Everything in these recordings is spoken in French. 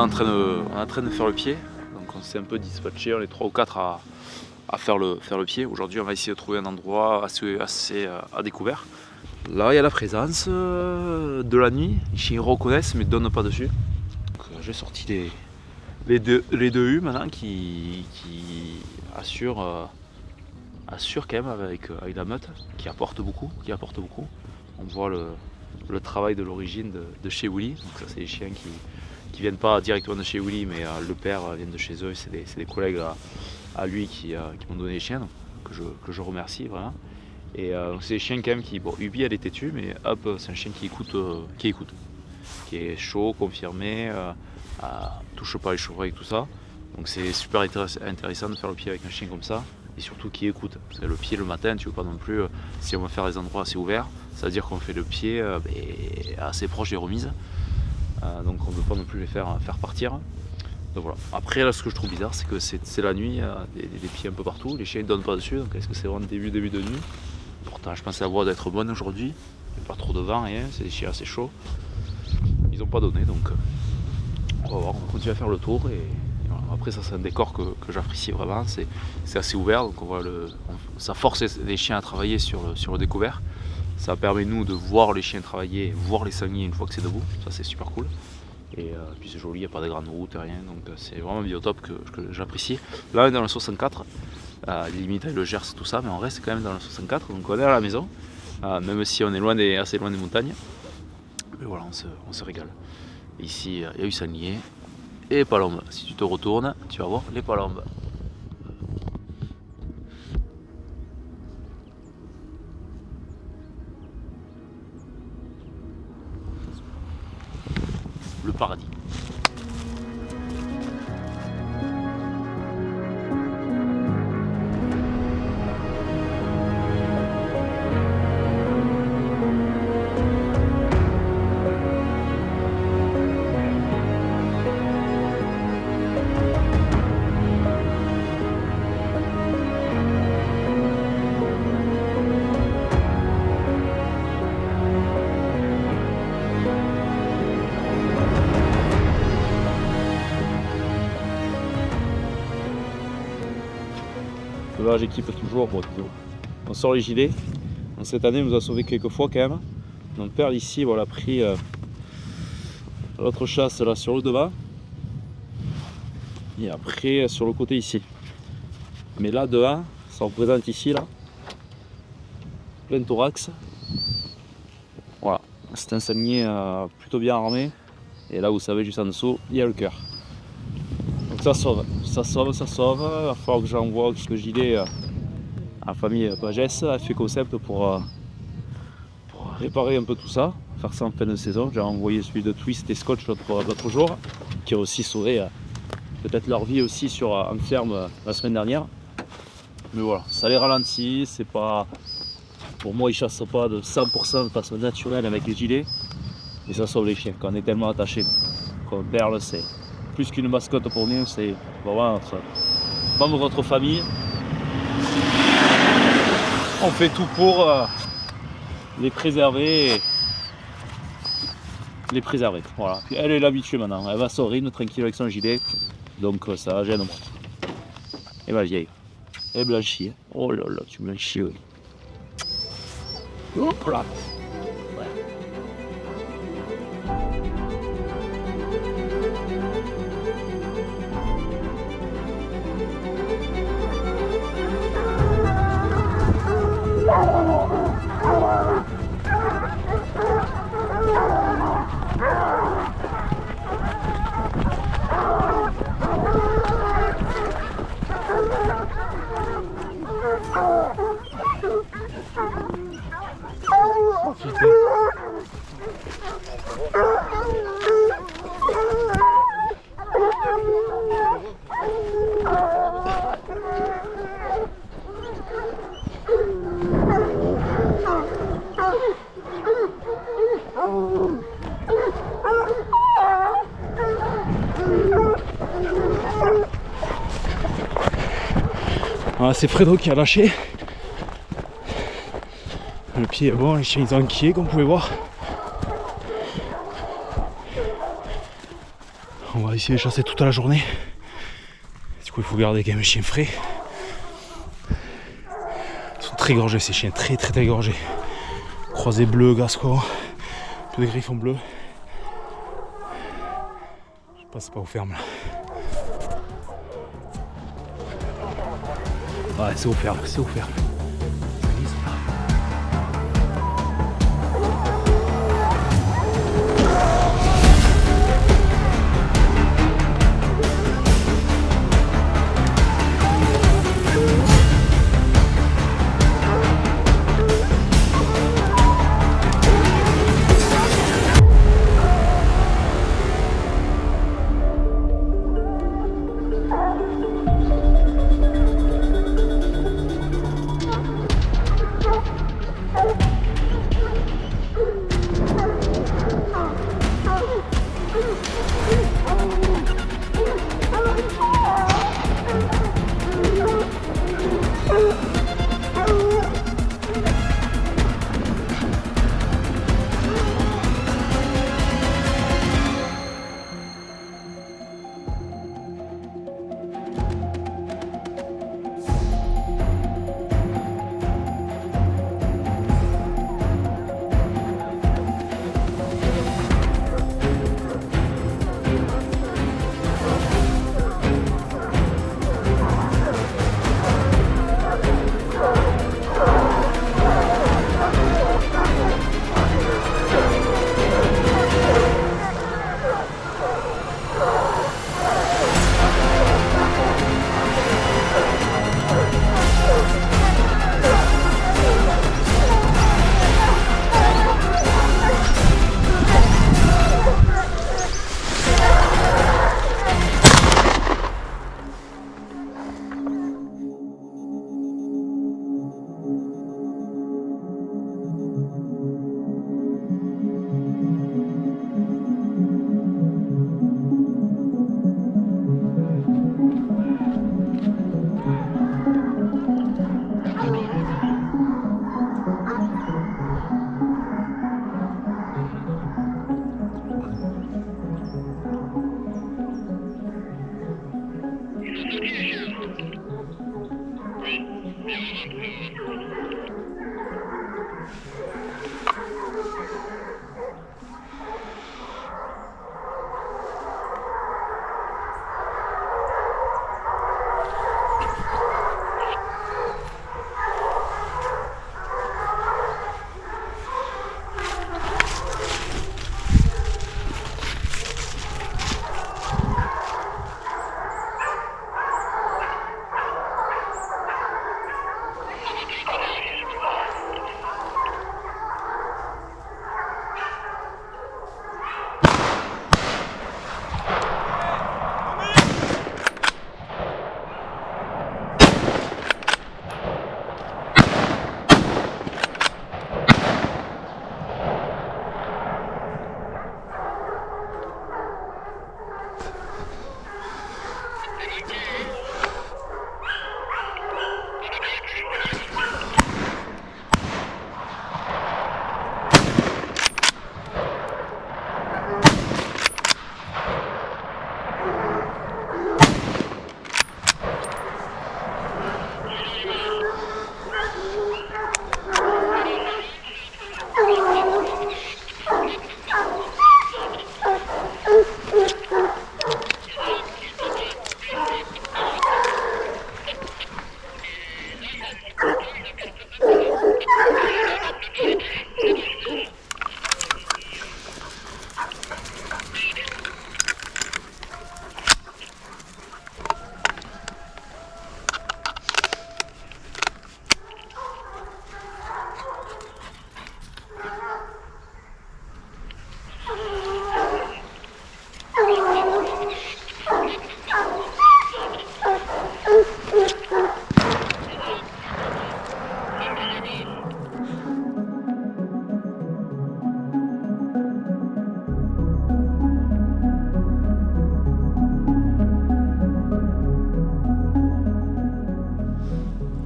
en train de faire le pied. Donc on s'est un peu dispatché, on est 3 ou 4 à faire le pied. Aujourd'hui on va essayer de trouver un endroit assez à découvert. Là il y a la présence de la nuit. Les chiens reconnaissent mais ne donnent pas dessus. Donc, j'ai sorti les deux U maintenant qui assurent quand même avec la meute, qui apporte beaucoup. On voit le travail de l'origine de chez Willy. Donc ça c'est des chiens qui viennent pas directement de chez Willy, mais le père vient de chez eux. C'est des collègues à lui qui m'ont donné les chiens, donc, que je remercie vraiment. Et c'est des chiens quand même qui, bon, Ubi elle est têtue, mais hop, c'est un chien qui écoute, qui est chaud, confirmé, touche pas les chevreuils et tout ça. Donc c'est super intéressant de faire le pied avec un chien comme ça, et surtout qui écoute. Parce que le pied le matin, tu veux pas non plus, si on va faire des endroits assez ouverts, ça veut dire qu'on fait le pied assez proche des remises. Donc on ne veut pas non plus les faire partir. Donc voilà. Après là ce que je trouve bizarre c'est que c'est la nuit, des pieds un peu partout, les chiens ne donnent pas dessus, donc est-ce que c'est vraiment début de nuit? Pourtant je pensais la voie d'être bonne aujourd'hui, il n'y a pas trop de vent, rien, c'est des chiens assez chauds. Ils n'ont pas donné, donc on va voir, on continue à faire le tour et voilà. Après ça c'est un décor que j'apprécie vraiment, c'est assez ouvert, donc on voit ça force les chiens à travailler sur le découvert. Ça permet nous de voir les chiens travailler, voir les sangliers une fois que c'est debout, ça c'est super cool. Et puis c'est joli, il n'y a pas de grandes routes, rien, donc c'est vraiment un biotope que j'apprécie. Là on est dans le 64, limite avec le Gers tout ça, mais on reste quand même dans le 64, donc on est à la maison, même si on est assez loin des montagnes. Mais voilà, on se régale. Et ici il y a eu sanglier et palombes. Si tu te retournes, tu vas voir les palombes. Le paradis. Là j'équipe toujours, on sort les gilets. Donc, cette année on nous a sauvé quelques fois quand même. Donc Perle ici, voilà, a pris l'autre chasse là sur le devant. Et après sur le côté ici. Mais là devant, ça représente ici là, plein thorax. Voilà, c'est un sanglier plutôt bien armé. Et là vous savez juste en dessous, il y a le cœur. Donc ça sauve. Il va falloir que j'envoie quelques gilets à la famille Pagès, à fait concept pour réparer un peu tout ça, faire ça en fin de saison. J'ai envoyé celui de Twist et Scotch l'autre jour, qui a aussi sauvé peut-être leur vie aussi en ferme la semaine dernière. Mais voilà, ça les ralentit, c'est pas. Pour moi ils chassent pas de 100% de façon naturelle avec les gilets, et ça sauve les chiens quand on est tellement attaché. Comme Perle, c'est plus qu'une mascotte pour nous, c'est vraiment membre de votre famille. On fait tout pour les préserver. Voilà. Puis elle est l'habituée maintenant, elle va sortir tranquille avec son gilet, donc ça gêne moins. Et ma vieille, elle blanchit. Oh là là, tu blanchis, oui. Hop là. Ah, c'est Fredo qui a lâché. Le pied est bon, les chiens ils sont inquiets comme vous pouvez voir. On va va essayer de chasser toute la journée. Du coup il faut garder quand même les chiens frais. Ils sont très gorgés ces chiens, très gorgés. Croisés bleus, gascons, peu de griffons bleus. Je passe pas aux fermes là. Ouais, c'est offert, c'est offert.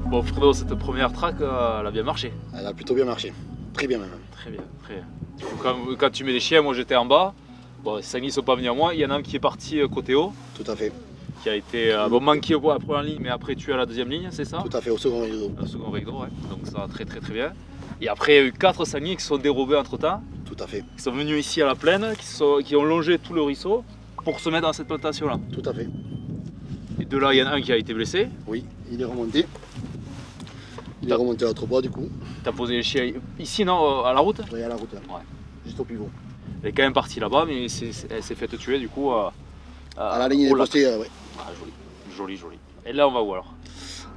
Bon Fredo, cette première track, elle a bien marché. Elle a plutôt bien marché, très bien même. Très bien, très bien. Du coup, quand tu mets les chiens, moi j'étais en bas, Bon, les sangliers ne sont pas venus à moi. Il y en a un qui est parti côté haut, Tout à fait. qui a été manqué à la première ligne, mais après tué à la deuxième ligne, c'est ça? Tout à fait, au second rideau. Au second rideau, ouais. Donc ça va très bien. Et après, il y a eu 4 sangliers qui sont dérobés entre temps, Tout à fait. qui sont venus ici à la plaine, qui ont longé tout le ruisseau pour se mettre dans cette plantation là. Tout à fait. Et de là, il y en a un qui a été blessé. Oui, il est remonté. Il est remonté à l'autre bois du coup. T'as posé les chiens ici, non, à la route? Oui, à la route là. Ouais. Juste au pivot. Elle est quand même partie là-bas, mais elle s'est faite tuer du coup À la ligne des au lac. postés, ouais. Ah, joli. Et là, on va où alors?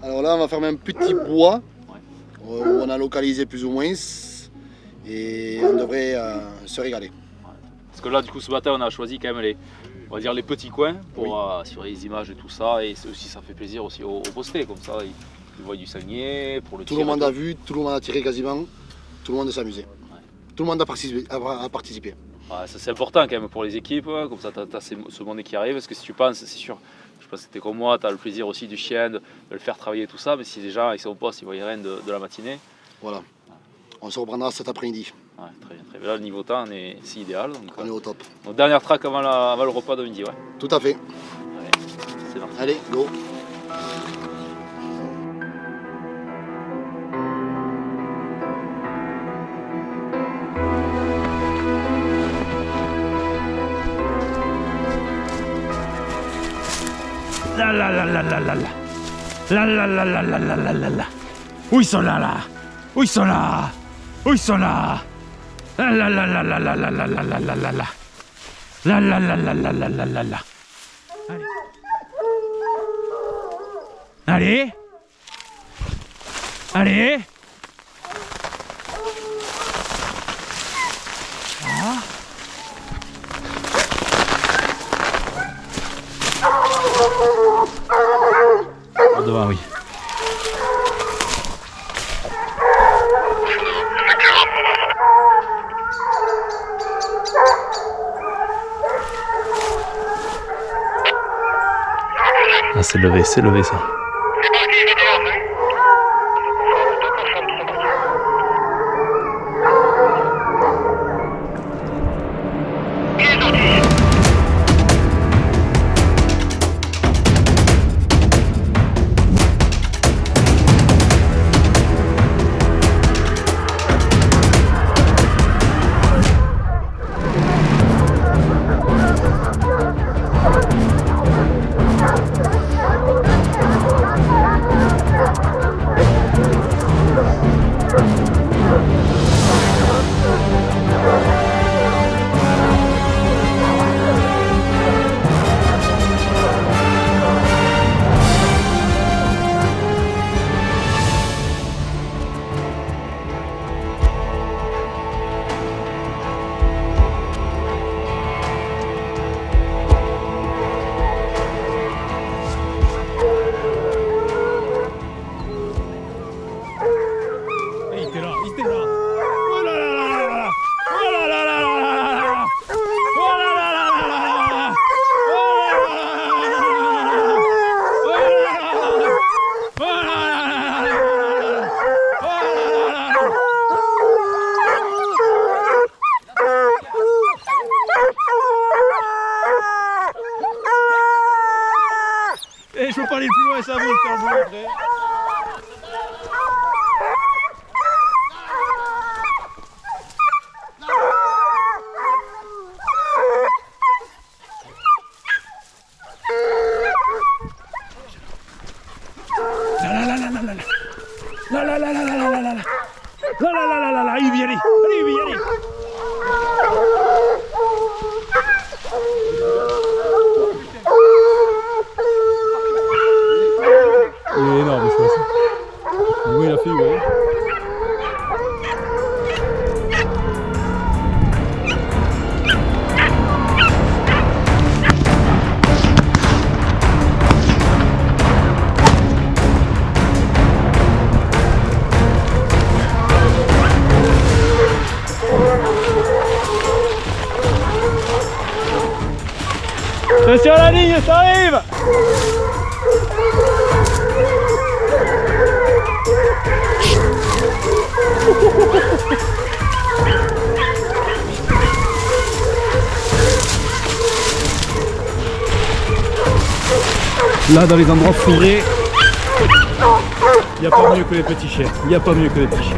Alors là, on va fermer un petit bois Ouais. où on a localisé plus ou moins. Et on devrait se régaler. Parce que là, du coup, ce matin, on a choisi quand même on va dire les petits coins pour assurer les images et tout ça. Et aussi, ça fait plaisir aussi aux postés, comme ça, ils voient du sanglier pour le Tout tir le monde et a vu, tout le monde a tiré quasiment. Tout le monde s'est amusé. Tout le monde a participé. Ouais, ça c'est important quand même pour les équipes, comme ça tu as ce monde qui arrive, parce que si tu penses, c'est sûr, je pense que c'était comme moi, tu as le plaisir aussi du chien, de le faire travailler tout ça, mais si les gens ils sont au poste, ils voient rien de la matinée. Voilà. On se reprendra cet après-midi. Ouais, très bien. Là, le niveau temps, c'est idéal. Donc, On est au top. Donc, dernière track avant le repas de midi, ouais. Tout à fait. Allez, c'est parti. Allez, go. La la la la la la la. La la la la la la la la la. Où ils sont là? Où ils sont là? Où ils sont là? La la la la la la la la la la la la la. La la la la la la la la la. Allez. Allez. Devant, oui. Ah, c'est levé ça. Et je peux pas aller plus loin, ça va me faire voler après. Il va y aller. Allez, il va y aller. Il est énorme, je pense. Oui, il a fait, ouais. Attention à la ligne, ça arrive! Là, dans les endroits fourrés, il n'y a pas mieux que les petits chiens. Il n'y a pas mieux que les petits chiens.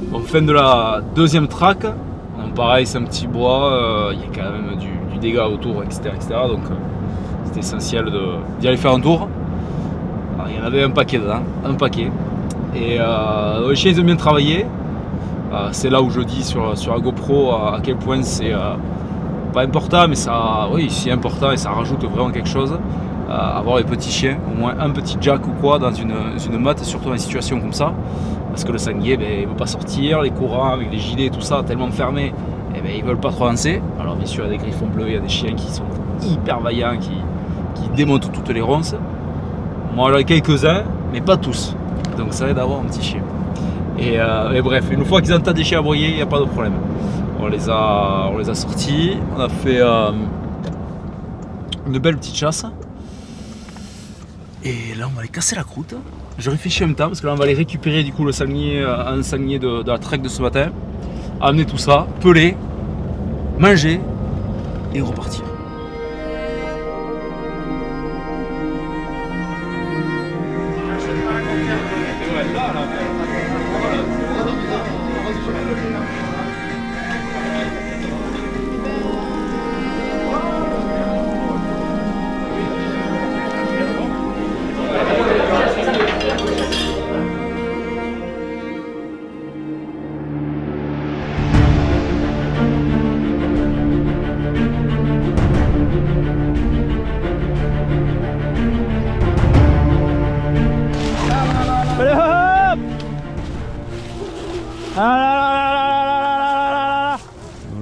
Bon, fin de la deuxième traque. Donc pareil, c'est un petit bois, il y a quand même du dégât autour, etc. Donc c'est essentiel d'y aller faire un tour. Alors, il y en avait un paquet dedans, un paquet. Et les chiens ils ont bien travaillé. C'est là où je dis sur la GoPro à quel point c'est pas important, mais ça, oui, c'est important et ça rajoute vraiment quelque chose. Avoir les petits chiens, au moins un petit jack ou quoi dans une motte, surtout dans une situation comme ça. Parce que le sanglier, ben, il ne veut pas sortir, les courants avec les gilets, tout ça, tellement fermé, eh ben, ils ne veulent pas trop avancer. Alors bien sûr, il y a des griffons bleus, il y a des chiens qui sont hyper vaillants, qui démontent toutes les ronces. Moi j'en ai quelques-uns, mais pas tous. Donc ça aide d'avoir un petit chien. Et bref, une fois qu'ils entendent des chiens aboyer, il n'y a pas de problème. On les a sortis, on a fait une belle petite chasse. Et là on va les casser la croûte. Je réfléchis en même temps parce que là on va aller récupérer du coup le sanglier, un sanglier de la trek de ce matin. Amener tout ça, peler, manger et repartir.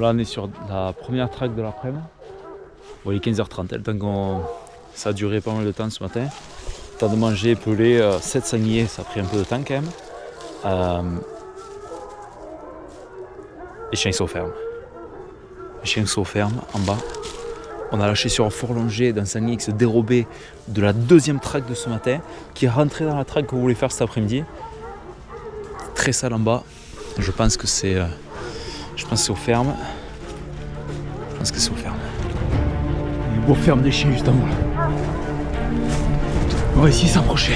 Là on est sur la première traque de l'après-midi. Bon, il est 15h30, le temps ça a duré pas mal de temps ce matin. Le temps de manger, peler, 7 sangliers, ça a pris un peu de temps quand même. Les chiens sont fermes. Les chiens sont fermes en bas. On a lâché sur un fort longé d'un sanglier qui se dérobait de la deuxième traque de ce matin, qui est rentré dans la traque qu'on voulait faire cet après-midi. Très sale en bas. Je pense que c'est aux fermes. Je pense que c'est aux fermes. Il y a une beau ferme des chiens juste en haut là. On va essayer de s'approcher.